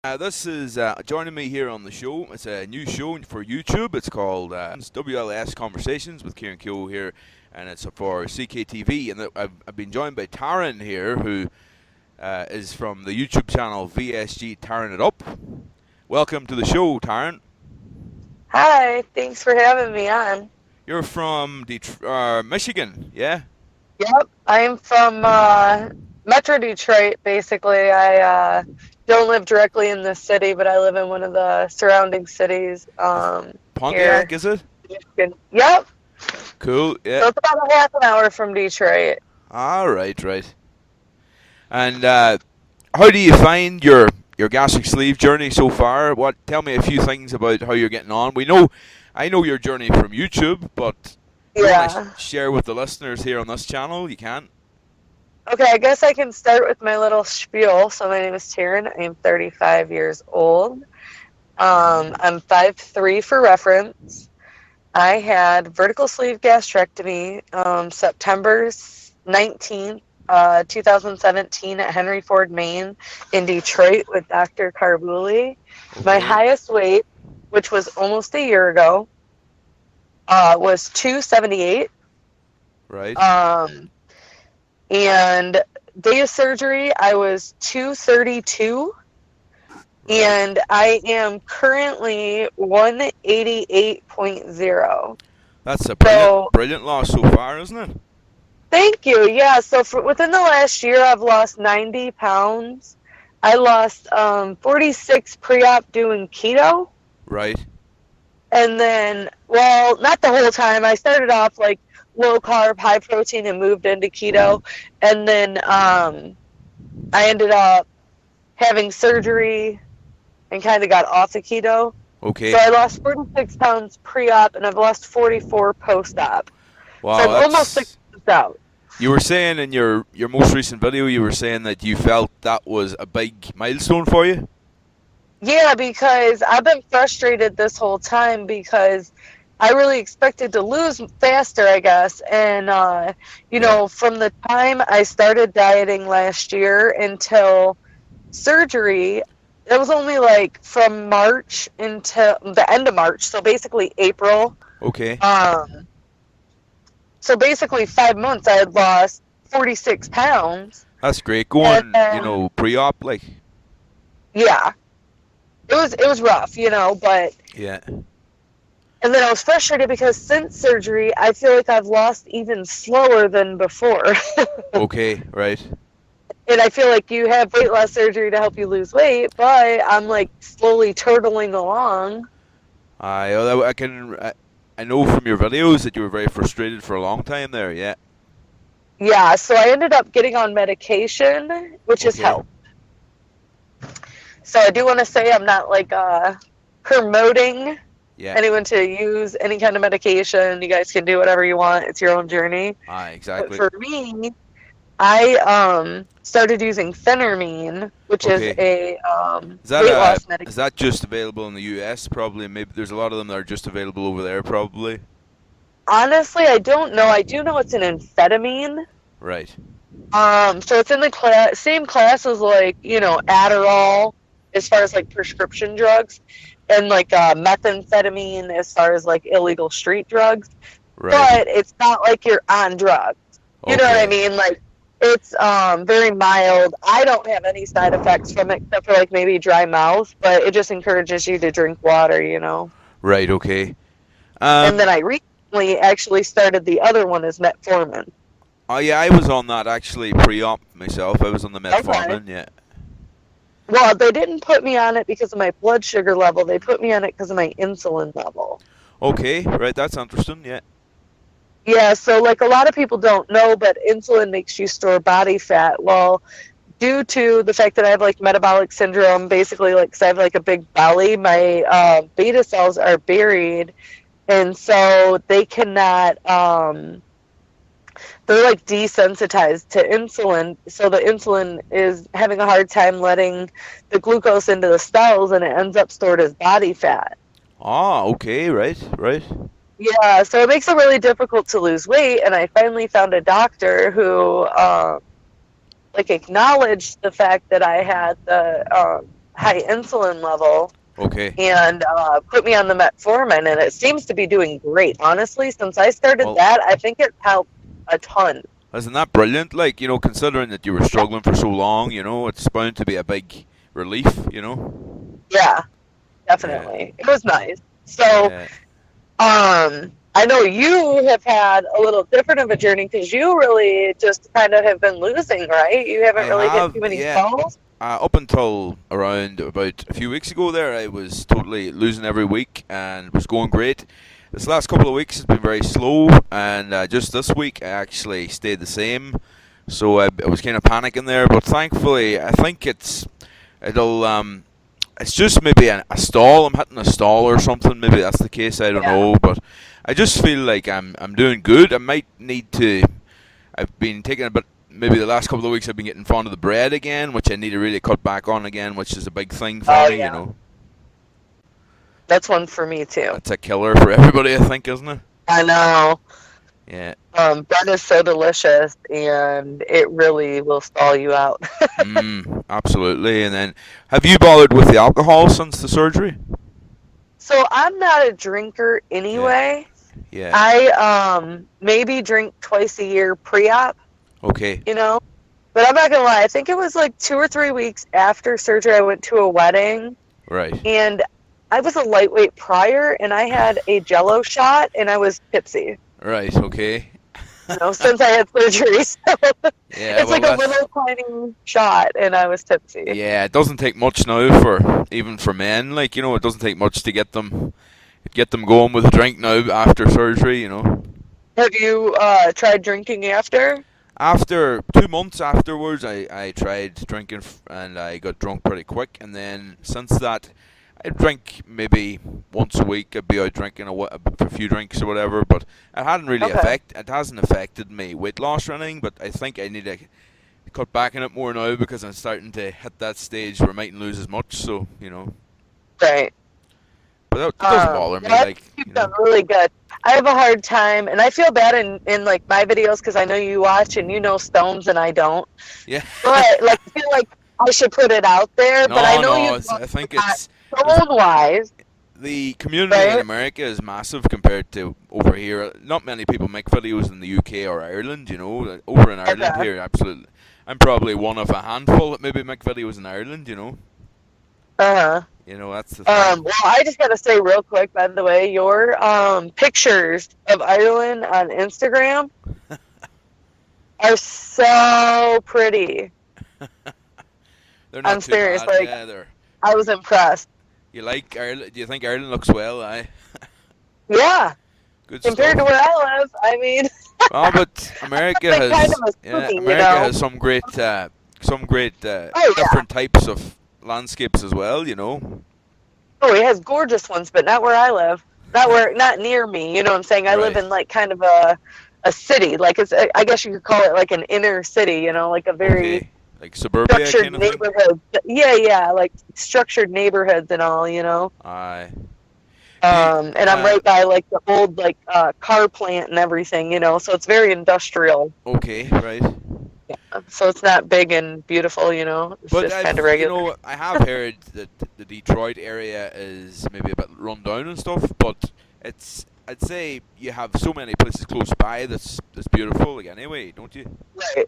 This is joining me here on the show. It's a new show for YouTube. It's called WLS Conversations with Ciaran Keogh here, and it's for CKTV. And I've been joined by Taran here, who is from the YouTube channel VSGTARANITUP1. Welcome to the show, Taran. Hi, thanks for having me on. You're from Michigan, yeah? Yep, I'm from Metro Detroit, basically. I don't live directly in the city, but I live in one of the surrounding cities Pontiac, here. is it? Michigan. Yep, Cool, so yeah. it's about a half an hour from Detroit. All right, right. And how do you find your gastric sleeve journey so far? Tell me a few things about how you're getting on. I know your journey from YouTube, but if you want Yeah. to share with the listeners here on this channel, you can. Okay, I guess I can start with my little spiel. So my name is Taran. I am 35 years old. I'm 5'3" for reference. I had vertical sleeve gastrectomy September 19th, 2017 at Henry Ford, Maine in Detroit with Dr. Carbuli. My Okay. highest weight, which was almost a year ago, was 278. Right. And day of surgery, I was 232. And I am currently 188.0. That's a So, brilliant loss so far, isn't it? thank you. Yeah, so within the last year, I've lost 90 pounds. I lost 46 pre-op doing keto. Right. And then, well, not the whole time. I started off like low carb, high protein, and moved into keto. And then I ended up having surgery and kind of got off the keto. Okay. So I lost 46 pounds pre-op, and I've lost 44 post-op. Wow, So I'm almost 6 months out. You were saying in your most recent video, you were saying that you felt that was a big milestone for you. Yeah, because I've been frustrated this whole time because I really expected to lose faster, I guess. And, from the time I started dieting last year until surgery, it was only like from March until the end of March. So basically April. Okay. So basically 5 months I had lost 46 pounds. That's great. Going, pre-op, like. Yeah. It was rough, but Yeah. and then I was frustrated because since surgery, I feel like I've lost even slower than before. Okay, right. And I feel like you have weight loss surgery to help you lose weight, but I'm like slowly turtling along. I know from your videos that you were very frustrated for a long time there. Yeah. Yeah, so I ended up getting on medication, which has Okay. helped. So I do want to say I'm not like promoting Yeah. anyone to use any kind of medication. You guys can do whatever you want. It's your own journey. Exactly. But for me, I started using phentermine, which is Okay. a weight loss medication. Is that just available in the US? Probably. Maybe there's a lot of them that are just available over there. Probably. Honestly, I don't know. I do know it's an amphetamine. Right. So it's in the same class as like, Adderall as far as like prescription drugs, and like methamphetamine as far as like illegal street drugs. Right. But it's not like you're on drugs. You know what I Okay. mean? Like it's very mild. I don't have any side effects from it except for like maybe dry mouth, but it just encourages you to drink water. Right. Okay. And then I recently actually started the other one as metformin. Oh yeah, I was on that actually pre-op myself. I was on the metformin. Okay. Yeah. Well, they didn't put me on it because of my blood sugar level. They put me on it because of my insulin level. Okay. Right. That's interesting. Yeah. Yeah, so like a lot of people don't know, but insulin makes you store body fat. Well, due to the fact that I have like metabolic syndrome, basically like 'cause I have like a big belly, my beta cells are buried, and so they cannot. They're like desensitized to insulin, so the insulin is having a hard time letting the glucose into the cells, and it ends up stored as body fat. Okay. Right. Right. Yeah, so it makes it really difficult to lose weight, and I finally found a doctor who like acknowledged the fact that I had the high insulin level. Okay. And put me on the metformin, and it seems to be doing great. Honestly, since I started that, I think it's helped a ton. Isn't that brilliant? Like, considering that you were struggling for so long, it's bound to be a big relief, Yeah, definitely. It was nice. So, I know you have had a little different of a journey because you really just kind of have been losing, right? You haven't really hit too many falls. Up until around about a few weeks ago there, I was totally losing every week and was going great. This last couple of weeks has been very slow, and just this week I actually stayed the same. So I was kind of panicking there, but thankfully I think it's just maybe a stall. I'm hitting a stall or something. Maybe that's the case. I don't know, but I just feel like I'm doing good. I might need to. I've been taking a bit. Maybe the last couple of weeks I've been getting fond of the bread again, which I need to really cut back on again, which is a big thing for me, That's one for me too. That's a killer for everybody, I think, isn't it? I know. Yeah. Bread is so delicious, and it really will stall you out. Absolutely. And then, have you bothered with the alcohol since the surgery? So I'm not a drinker anyway. Yeah. I maybe drink twice a year pre-op. Okay. But I'm not gonna lie. I think it was like 2 or 3 weeks after surgery. I went to a wedding. Right. And I was a lightweight prior, and I had a Jello shot, and I was tipsy. Right. Okay. Since I had surgery, so it's like a little tiny shot, and I was tipsy. Yeah, it doesn't take much now even for men. Like it doesn't take much to get them going with a drink now after surgery. Have you tried drinking after? After 2 months afterwards, I tried drinking and I got drunk pretty quick. And then since that, I drink maybe once a week. I'd be out drinking a few drinks or whatever. But it hadn't really it hasn't affected me weight loss or anything. But I think I need to cut back on it more now because I'm starting to hit that stage where I mightn't lose as much. So Right. But that doesn't bother me. You've done really good. I have a hard time, and I feel bad in like my videos because I know you watch and you know stones and I don't. Yeah. But I feel like I should put it out there. But I know you. I think it's stone wise. The community in America is massive compared to over here. Not many people make videos in the UK or Ireland. Over in Ireland here, absolutely. I'm probably one of a handful that maybe make videos in Ireland. That's the thing. Well, I just gotta say real quick, by the way, your pictures of Ireland on Instagram are so pretty. They're not I'm serious. Bad. Like, I was impressed. You like Ireland? Do you think Ireland looks well? Yeah. Good compared stuff. to where I live, I mean. Well, but America has some great different types of landscapes as well. Oh, it has gorgeous ones, but not where I live. Not near me. You know what I'm saying? I live in like kind of a city. Like I guess you could call it like an inner city. Like a very like suburbia structured kind of neighborhood. Yeah, like structured neighborhoods and all. Aye. And I'm right by like the old car plant and everything. So it's very industrial. Okay, right. Yeah, so it's not big and beautiful, It's just kind of regular. I have heard that the Detroit area is maybe a bit run down and stuff, but I'd say you have so many places close by that's beautiful. Like anyway, don't you? Right.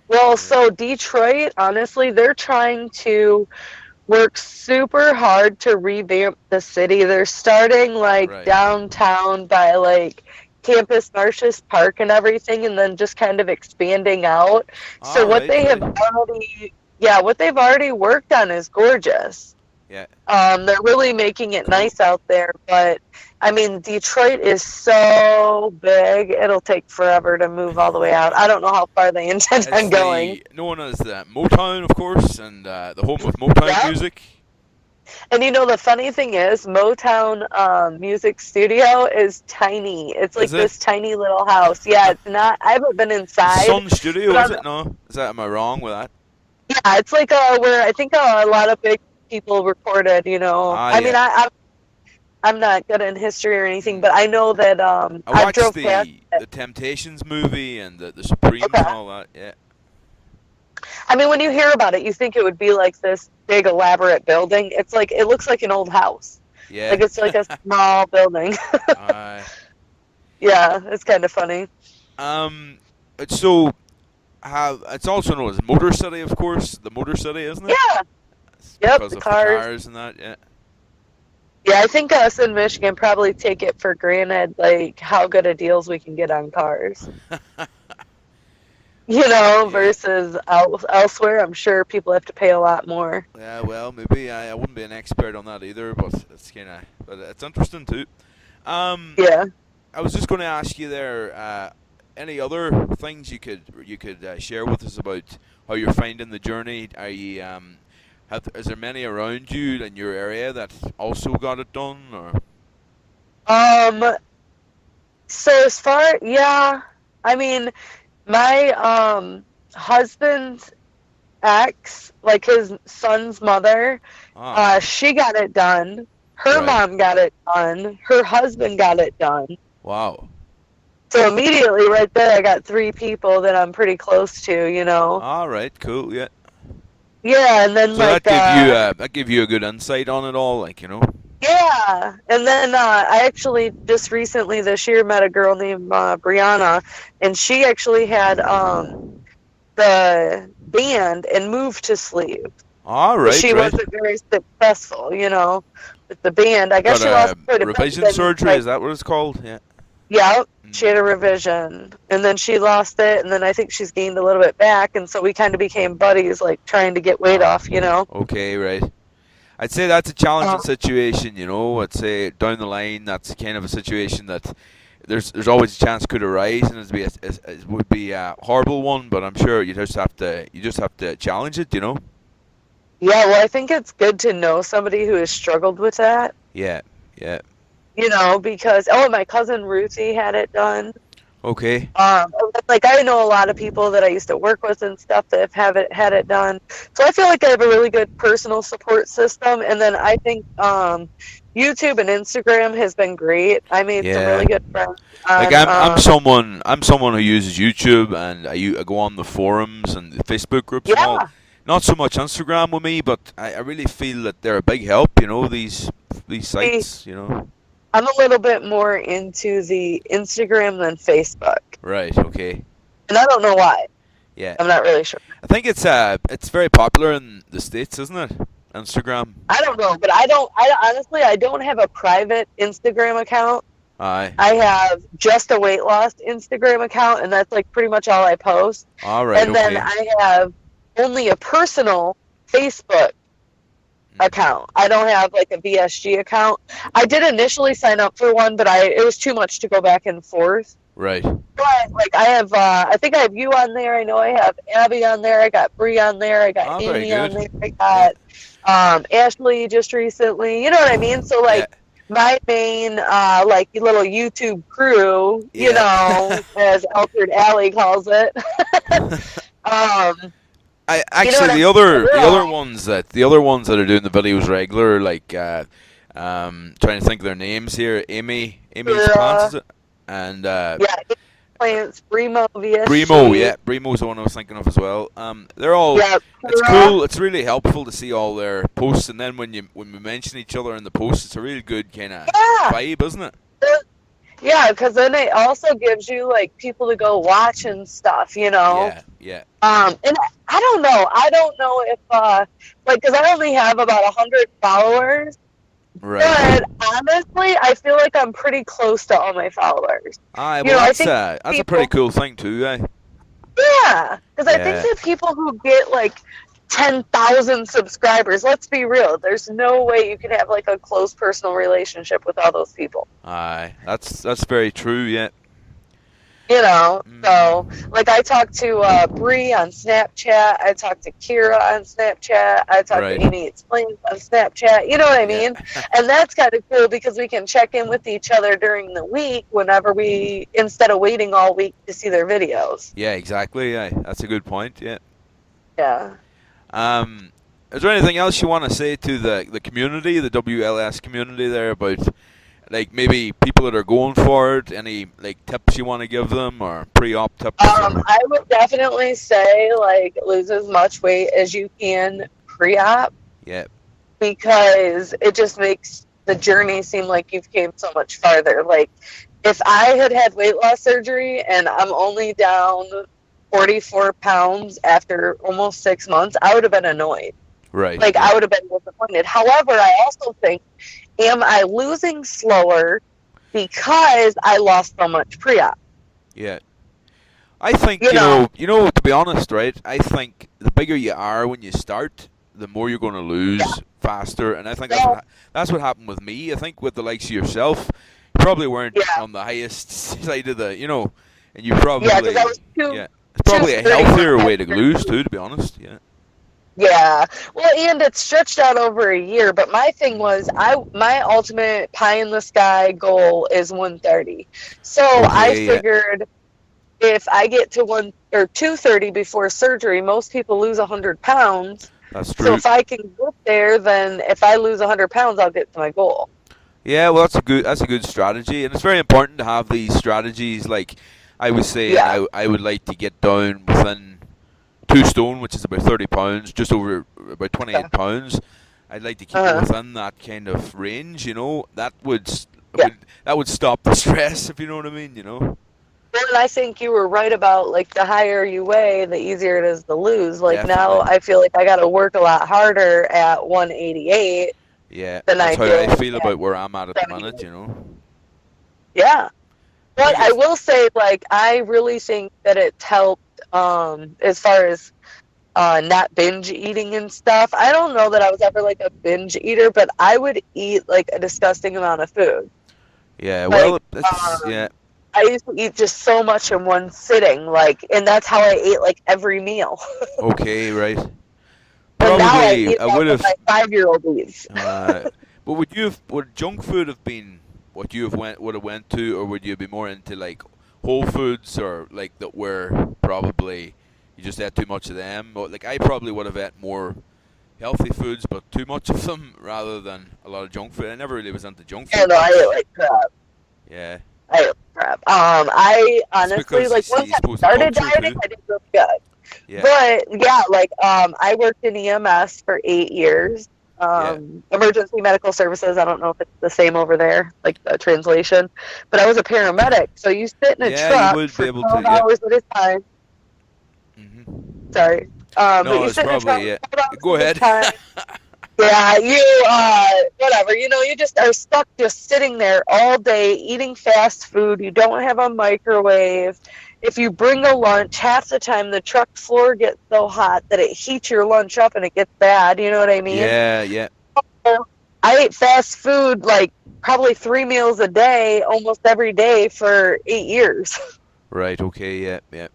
Well, so Detroit, honestly, they're trying to work super hard to revamp the city. They're starting downtown by Campus Martius Park and everything, and then just kind of expanding out. So what they've already worked on is gorgeous. Yeah. They're really making it nice out there, but I mean, Detroit is so big; it'll take forever to move all the way out. I don't know how far they intend on going. Known as Motown, of course, and the home of Motown music. And the funny thing is, Motown Music Studio is tiny. It's like this tiny little house. Yeah, it's not. I haven't been inside. Sun Studio, is it? No, am I wrong with that? Yeah, it's like where I think a lot of big people recorded. I mean, I'm not good in history or anything, but I know that I watched the Temptations movie and the Supremes and all that. Yeah. I mean, when you hear about it, you think it would be like this big elaborate building. It's like, it looks like an old house. Yeah. Like it's like a small building. Yeah, it's kind of funny. So it's also known as Motor City, of course. The Motor City, isn't it? Yeah. Yep. The Because of cars. the cars and that. Yeah. Yeah, I think us in Michigan probably take it for granted, like how good of deals we can get on cars. Versus elsewhere, I'm sure people have to pay a lot more. Yeah, well, maybe I wouldn't be an expert on that either, but it's interesting too. Yeah. I was just going to ask you there, any other things you could share with us about how you're finding the journey? Are you is there many around you in your area that also got it done, or? So as far, yeah, I mean, my husband's ex, like his son's mother, she got it done. Her mom got it done. Her husband got it done. Wow. So immediately right there, I got 3 people that I'm pretty close to, All right, cool, yeah. Yeah, and then so like that give you a good insight on it all, Yeah, and then I actually just recently this year met a girl named Brianna, and she actually had the band and moved to Sleeve. All right, she wasn't very successful, with the band. I guess she lost revision surgery. Is that what it's called? Yeah. Yeah, she had a revision, and then she lost it, and then I think she's gained a little bit back, and so we kind of became buddies, like trying to get weight off, Okay, right. I'd say that's a challenging situation, I'd say down the line, that's kind of a situation that there's always a chance could arise, and it would be a horrible one, but I'm sure you just have to challenge it, Yeah, well, I think it's good to know somebody who has struggled with that. Yeah, yeah. Because my cousin Ruthie had it done. Okay. Like I know a lot of people that I used to work with and stuff that have had it done. So I feel like I have a really good personal support system. And then I think YouTube and Instagram has been great. I made some really good friends. I'm someone who uses YouTube, and I go on the forums and the Facebook groups and all. Not so much Instagram with me, but I really feel that they're a big help. These sites. I'm a little bit more into the Instagram than Facebook. Right, okay. And I don't know why. Yeah. I'm not really sure. I think it's very popular in the States, isn't it? Instagram. I don't know, but I honestly don't have a private Instagram account. Aye. I have just a weight loss Instagram account, and that's like pretty much all I post. All right, and then I have only a personal Facebook account. I don't have like a VSG account. I did initially sign up for one, but it was too much to go back and forth. Right. But like I have, I think I have you on there. I know I have Abby on there. I got Bree on there. I got Amy on there. I got Ashley just recently. You know what I mean? So like my main like little YouTube crew, as Altered Alley calls it. I actually the other ones that are doing the videos regular, like trying to think of their names here. Amy sponsors it, and Plants, Bremo, VSG. Bremo's the one I was thinking of as well. They're all. It's cool. It's really helpful to see all their posts, and then when we mention each other in the posts, it's a really good kind of vibe, isn't it? Yeah, because then it also gives you like people to go watch and stuff, Yeah. And I don't know. I don't know if because I only have about 100 followers. Right. But honestly, I feel like I'm pretty close to all my followers. Well, that's a pretty cool thing too, eh? Yeah, because I think that people who get like 10,000 subscribers, let's be real, there's no way you can have like a close personal relationship with all those people. Aye, that's very true, yeah. So like I talked to Bree on Snapchat, I talked to Kira on Snapchat, I talked to Amy Explains on Snapchat, you know what I mean? And that's kind of cool because we can check in with each other during the week instead of waiting all week to see their videos. Yeah, exactly, yeah. That's a good point, yeah. Yeah. Is there anything else you want to say to the community, the WLS community there, about like maybe people that are going for it? Any like tips you want to give them, or pre-op tips? Or? I would definitely say like lose as much weight as you can pre-op, Yeah. because it just makes the journey seem like you've came so much farther. Like if I had weight loss surgery and I'm only down 44 pounds after almost 6 months, I would have been annoyed. Right. Like I would have been disappointed. However, I also think, am I losing slower because I lost so much pre-op? Yeah. I think, you know, to be honest, right, I think the bigger you are when you start, the more you're going to lose faster. And I think that's what happened with me. I think with the likes of yourself, you probably weren't on the highest side of the, and you probably, it's probably a healthier way to lose too, to be honest, Yeah, well, and it's stretched out over a year. But my thing was, my ultimate pie in the sky goal is 130. So I figured if I get to 230 before surgery, most people lose 100 pounds. That's true. So if I can get there, then if I lose 100 pounds, I'll get to my goal. Yeah, well, that's a good strategy, and it's very important to have these strategies. Like I was saying, I would like to get down within 2 stone, which is about 30 pounds, just over about 28 pounds. I'd like to keep it within that kind of range, That would stop the stress, if you know what I mean, Well, and I think you were right about, like, the higher you weigh, the easier it is to lose. Like, Definitely. now I feel like I got to work a lot harder at 188. Yeah, than that's how I feel at about where I'm at the minute, Yeah. But I will say, like, I really think that it's helped as far as not binge eating and stuff. I don't know that I was ever, like, a binge eater, but I would eat, like, a disgusting amount of food. Yeah, well, I used to eat just so much in one sitting, like, and that's how I ate, like, every meal. Okay, right. But now Probably I would have. My 5-year-old eats. But would junk food have been what you would have went to, or would you be more into like whole foods, or like that were probably you just ate too much of them? Or, like I probably would have ate more healthy foods, but too much of them rather than a lot of junk food. I never really was into junk food. Yeah, no, I ate like crap. Yeah. I ate crap. I honestly, like, once I started dieting, I did really good. Yeah. But yeah, like I worked in EMS for 8 years. Emergency medical services. I don't know if it's the same over there, like the translation. But I was a paramedic, so you sit in a truck for 12 hours at a time. Mm-hmm. Sorry. No, it's probably Go ahead. Yeah, whatever. You just are stuck just sitting there all day eating fast food. You don't have a microwave. If you bring a lunch, half the time the truck floor gets so hot that it heats your lunch up and it gets bad. You know what I mean? Yeah. I ate fast food like probably 3 meals a day, almost every day for 8 years. Right. Okay. Yeah.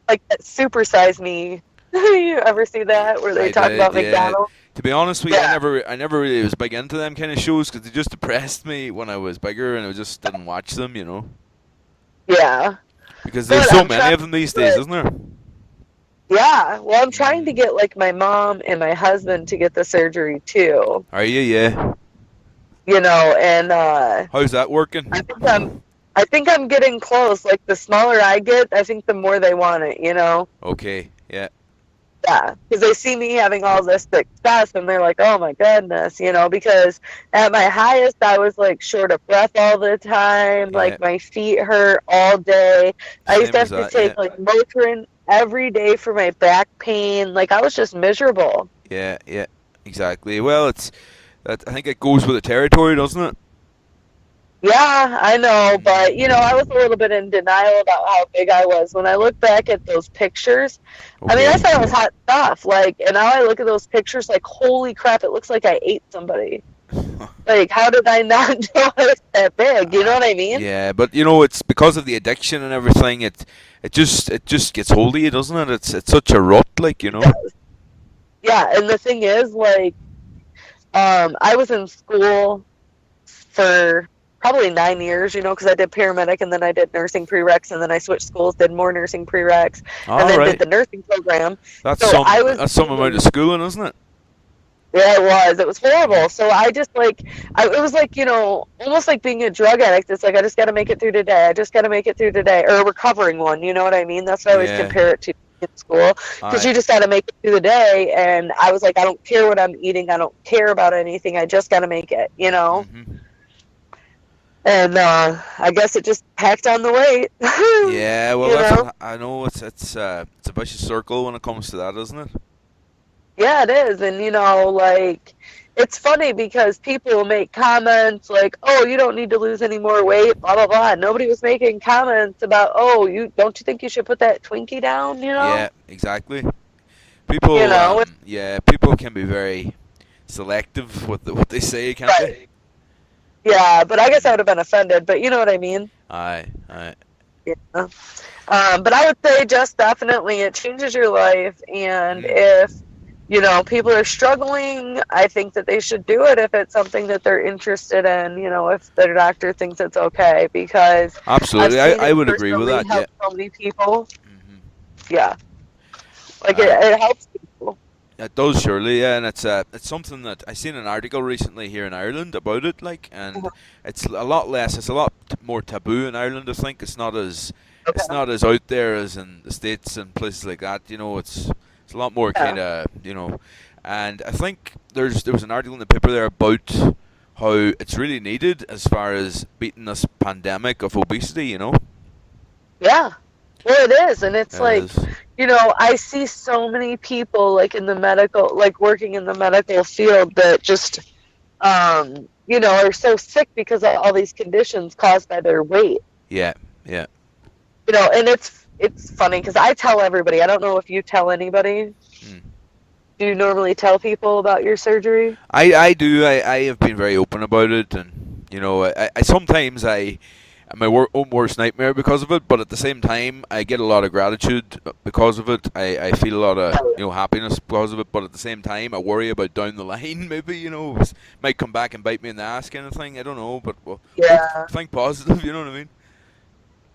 Like that Supersize Me. You ever see that where they talk about McDonald's? To be honest with you, I never really was big into them kind of shows because they just depressed me when I was bigger, and I just didn't watch them. Yeah. Because there's so many of them these days, isn't there? Yeah. Well, I'm trying to get like my mom and my husband to get the surgery too. Are you? Yeah. And how's that working? I think I'm getting close. Like the smaller I get, I think the more they want it. Okay. Yeah. Yeah, because they see me having all this success, and they're like, "Oh my goodness," Because at my highest, I was like short of breath all the time. Like my feet hurt all day. I used to have to take like Motrin every day for my back pain. Like I was just miserable. Yeah, exactly. Well, I think it goes with the territory, doesn't it? Yeah, I know, but I was a little bit in denial about how big I was. When I look back at those pictures, I mean, I thought it was hot stuff. Like, and now I look at those pictures, like, holy crap, it looks like I ate somebody. Like, how did I not know I was that big? You know what I mean? Yeah, but it's because of the addiction and everything. It just gets hold of you, doesn't it? It's such a rut, like. Yeah, and the thing is, like, I was in school for probably 9 years, because I did paramedic and then I did nursing prereqs and then I switched schools, did more nursing prereqs, and then did the nursing program. That's some amount of schooling, isn't it? Yeah, it was. It was horrible. So I just like, it was like, almost like being a drug addict. It's like, I just got to make it through today. I just got to make it through today. Or a recovering one, you know what I mean? That's what I always Yeah. compare it to in school. Because Aye. you just got to make it through the day. And I was like, I don't care what I'm eating. I don't care about anything. I just got to make it, Mm-hmm. And I guess it just packed on the weight. Yeah, well, you that's know? I know it's a vicious circle when it comes to that, isn't it? Yeah, it is. And, like, it's funny because people will make comments like, oh, you don't need to lose any more weight, blah, blah, blah. Nobody was making comments about, oh, don't you think you should put that Twinkie down, Yeah, exactly. You People, know? people can be very selective with what they say, can't they? Right. Yeah, but I guess I would have been offended, but you know what I mean? Aye, aye. Yeah. But I would say just definitely it changes your life. And if, people are struggling, I think that they should do it if it's something that they're interested in, if their doctor thinks it's okay. Because Absolutely, I've seen I it would agree with personally that. help Yeah. so many people. Mm-hmm. Yeah. Like Aye. it helps people. It does surely, yeah, and it's something that I seen an article recently here in Ireland about it, like, and it's a lot less, it's a lot more taboo in Ireland. I think it's not as out there as in the States and places like that. It's a lot more kind of and I think there was an article in the paper there about how it's really needed as far as beating this pandemic of obesity. Yeah. Well, it is. And it's It like, is. I see so many people like in the medical, like working in the medical field that just, are so sick because of all these conditions caused by their weight. Yeah, yeah. And it's funny because I tell everybody. I don't know if you tell anybody. Do you normally tell people about your surgery? I do. I have been very open about it, and I sometimes I'm my own worst nightmare because of it. But at the same time, I get a lot of gratitude because of it. I feel a lot of happiness because of it. But at the same time, I worry about down the line. Maybe it might come back and bite me in the ass, kind of thing. I don't know, but Yeah. think positive. You know what I mean?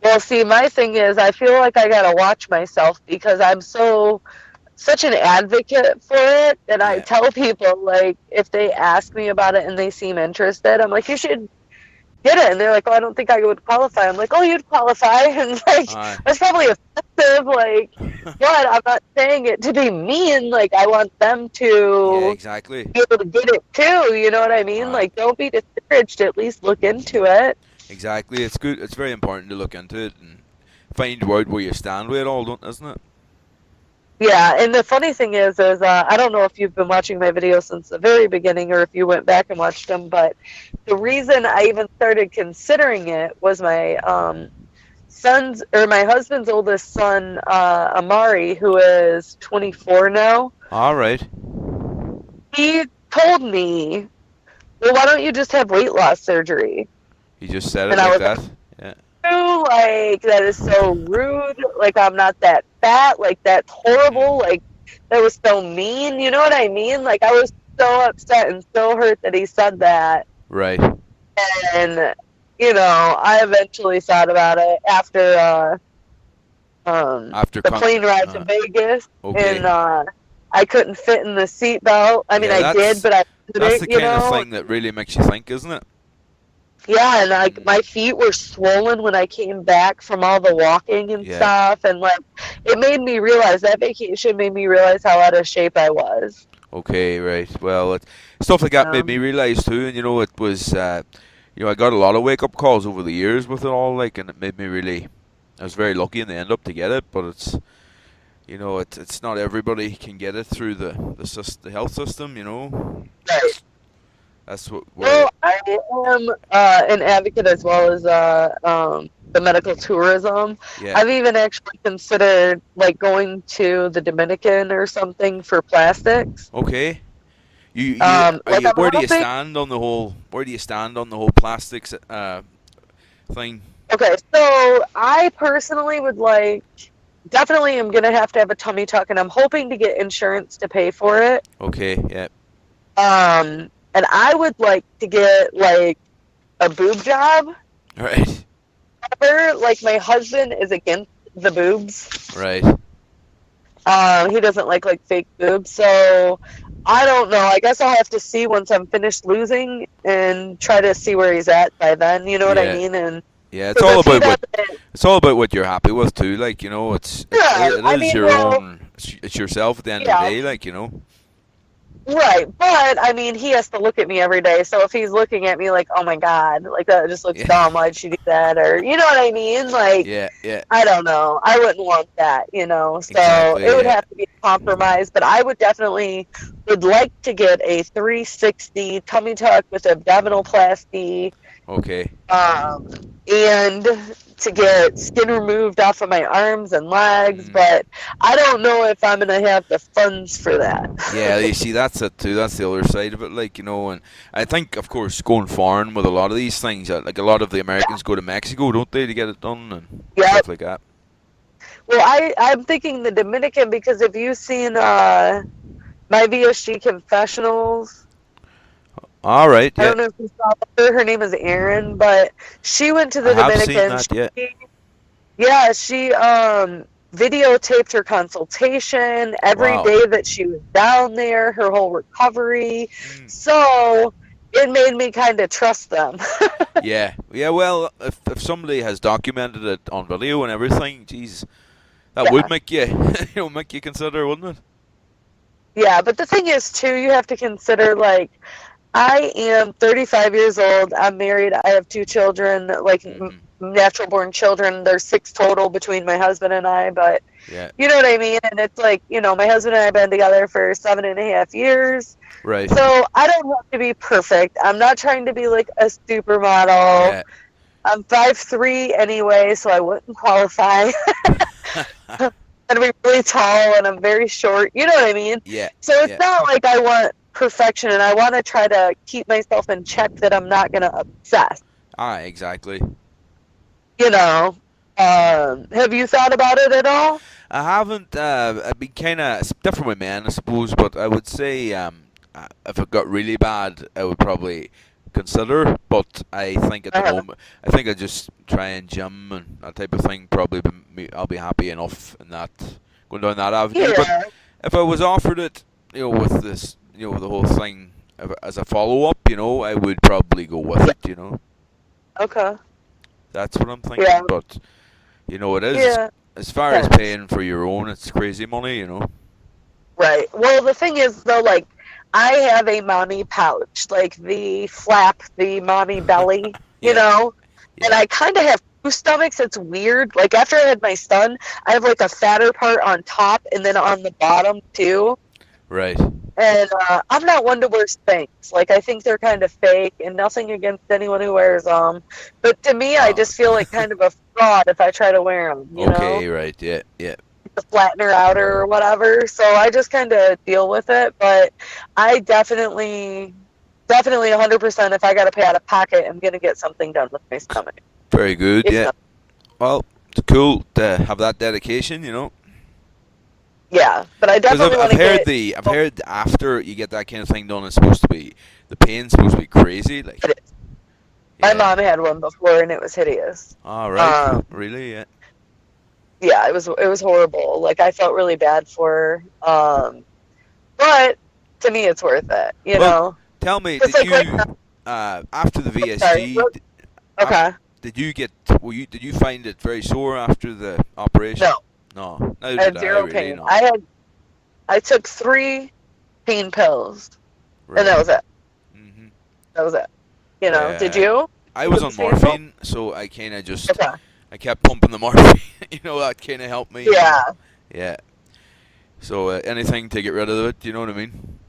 Well, see, my thing is, I feel like I gotta watch myself because I'm such an advocate for it, and I tell people, like, if they ask me about it and they seem interested, I'm like, you should get it. And they're like, oh, I don't think I would qualify. I'm like, oh, you'd qualify. And like, that's probably offensive, like, but I'm not saying it to be mean. Like, I want them to exactly be able to get it too. You know what I mean? Like, don't be discouraged. At least look into it. Exactly. It's good. It's very important to look into it and find out where you stand with it all, isn't it? Yeah, and the funny thing is I don't know if you've been watching my videos since the very beginning or if you went back and watched them, but the reason I even started considering it was my my husband's oldest son, Amari, who is 24 now. All right. He told me, well, why don't you just have weight loss surgery? He just said it like that? Yeah. Like, that is so rude. Like, I'm not that fat. Like, that's horrible. Like, that was so mean. You know what I mean? Like, I was so upset and so hurt that he said that. Right. And, I eventually thought about it after the plane ride to Vegas. Okay. And I couldn't fit in the seatbelt. I mean, I did, but I couldn't, that's the kind of thing that really makes you think, isn't it? Yeah, and like my feet were swollen when I came back from all the walking and stuff, and like it made me realize that vacation made me realize how out of shape I was. Okay, right. Well, stuff like that made me realize too, and it was, I got a lot of wake up calls over the years with it all, like, and it made me really. I was very lucky in the end up to get it, but it's, it's not everybody can get it through the health system, Right. That's what. Well, I am an advocate as well as the medical tourism. Yeah. I've even actually considered like going to the Dominican or something for plastics. Okay. Like where do you stand on the whole? Where do you stand on the whole plastics thing? Okay, so I personally would definitely am gonna have to have a tummy tuck, and I'm hoping to get insurance to pay for it. Okay. Yeah. And I would like to get, like, a boob job. Right. However, like, my husband is against the boobs. Right. He doesn't like fake boobs. So I don't know. I guess I'll have to see once I'm finished losing and try to see where he's at by then. You know what I mean? And yeah, it's all about what you're happy with too. Like, you know, it is your own. It's yourself at the end of the day. Like, you know. Right, but I mean, he has to look at me every day. So if he's looking at me like, "Oh my God, like that just looks dumb. Why'd she do that?" Or you know what I mean? Like, I don't know. I wouldn't want that, you know. So it would have to be a compromise. But I would definitely like to get a 360 tummy tuck with abdominoplasty. Okay. And to get skin removed off of my arms and legs, but I don't know if I'm going to have the funds for that. Yeah, you see, that's it too. That's the other side of it, like, you know. And I think, of course, going foreign with a lot of these things, like a lot of the Americans go to Mexico, don't they, to get it done and stuff like that. Well, I'm thinking the Dominican, because if you've seen my VSG Confessionals. All right. Yeah. I don't know if you saw her. Her name is Erin, but she went to the Dominican. I haven't seen that yet. Yeah, she videotaped her consultation every day that she was down there, her whole recovery. So it made me kind of trust them. Yeah. Well, if somebody has documented it on video and everything, geez, that would make you, make you consider, wouldn't it? Yeah, but the thing is, too, you have to consider, like, I am 35 years old. I'm married. I have 2 children, like natural-born children. There's 6 total between my husband and I, but you know what I mean? And it's like, you know, my husband and I have been together for 7.5 years. Right. So I don't have to be perfect. I'm not trying to be like a supermodel. Yeah. I'm 5'3" anyway, so I wouldn't qualify. And I'm really tall, and I'm very short. You know what I mean? Yeah. So it's not like I want perfection, and I want to try to keep myself in check that I'm not going to obsess. Exactly. You know, have you thought about it at all? I haven't. I've been kind of different with men, I suppose, but I would say if it got really bad, I would probably consider. But I think at the moment, I think I just try and gym and that type of thing. Probably, I'll be happy enough in that, going down that avenue. Yeah. But if I was offered it, you know, with this, you know, the whole thing as a follow-up, you know, I would probably go with it, you know. Okay. That's what I'm thinking, but, you know, it is, as far as paying for your own, it's crazy money, you know. Right. Well, the thing is, though, like, I have a mommy pouch, like the flap, the mommy belly, you know, and I kind of have 2 stomachs. It's weird. Like, after I had my son, I have, like, a fatter part on top and then on the bottom, too. Right. And I'm not one to wear Spanx. Like, I think they're kind of fake, and nothing against anyone who wears them. But to me, I just feel like kind of a fraud if I try to wear them, you know? Okay, right, yeah. The flattener outer or whatever. So I just kind of deal with it. But I definitely 100%, if I got to pay out of pocket, I'm going to get something done with my stomach. Very good, Well, it's cool to have that dedication, you know. Yeah, but I definitely want to get... I've heard after you get that kind of thing done, it's supposed to be, the pain's supposed to be crazy. Like, my mom had one before, and it was hideous. All right, really? Yeah. Yeah, it was horrible. Like, I felt really bad for her. But to me, it's worth it. You know. Tell me, did you after the VSG? Did you find it very sore after the operation? No. I had zero pain. I took 3 pain pills, and that was it. Mm-hmm. That was it. You know, did you? I was on morphine, so I kind of just I kept pumping the morphine. You know, that kind of helped me. Yeah. So anything to get rid of it, you know what I mean?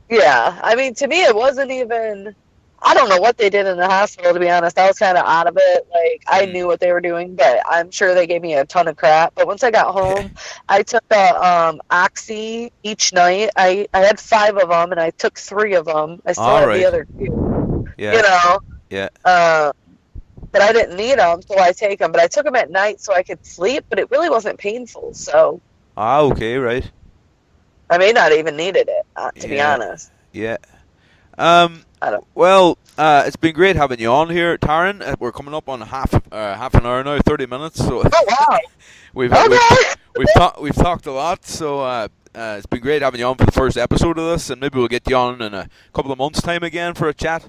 Yeah. I mean, to me, it wasn't even... I don't know what they did in the hospital, to be honest. I was kind of out of it. Like, I knew what they were doing, but I'm sure they gave me a ton of crap. But once I got home, I took a Oxy each night. I had 5 of them, and I took 3 of them. I still had the other 2. Yeah. You know? Yeah. But I didn't need them, so I take them. But I took them at night so I could sleep, but it really wasn't painful, so... okay, right. I may not even needed it, to be honest. Yeah. Well, it's been great having you on here, Taran. We're coming up on half an hour now, 30 minutes. So wow! we've talked a lot. So It's been great having you on for the first episode of this, and maybe we'll get you on in a couple of months' time again for a chat.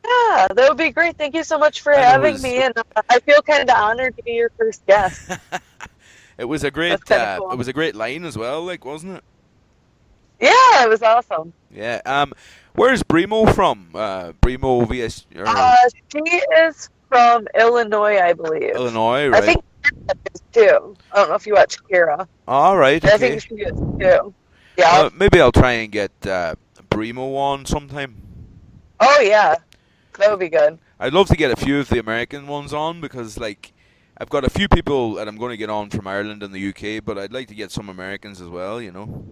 Yeah, that would be great. Thank you so much for having me, and I feel kind of honored to be your first guest. It was a great, cool. It was a great line as well, like, wasn't it? Yeah, it was awesome. Yeah. Where's Brimo from? Brimo VS. She is from Illinois, I believe. Illinois, right? I think Kira is too. I don't know if you watch Kira. All right. Okay. I think she is too. Yeah. Maybe I'll try and get Brimo on sometime. Oh yeah, that would be good. I'd love to get a few of the American ones on because, like, I've got a few people that I'm going to get on from Ireland and the UK, but I'd like to get some Americans as well, you know.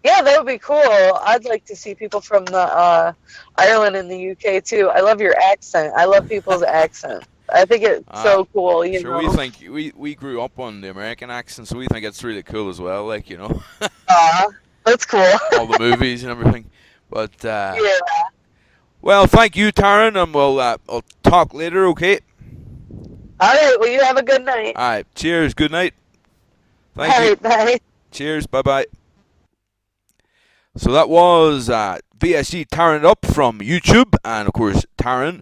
Yeah, that would be cool. I'd like to see people from the Ireland and the UK too. I love your accent. I love people's accent. I think it's so cool. You know. We think we grew up on the American accent, so we think it's really cool as well. Like, you know. That's cool. All the movies and everything, but yeah. Well, thank you, Taran, and we'll talk later. Okay. All right. Well, you have a good night. All right. Cheers. Good night. Thank you. Bye. Cheers. Bye bye. So that was VSG Taran Up from YouTube, and of course Taran.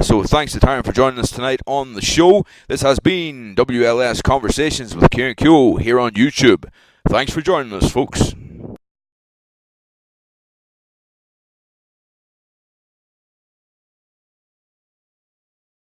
So thanks to Taran for joining us tonight on the show. This has been WLS Conversations with Ciaran Keogh here on YouTube. Thanks for joining us, folks.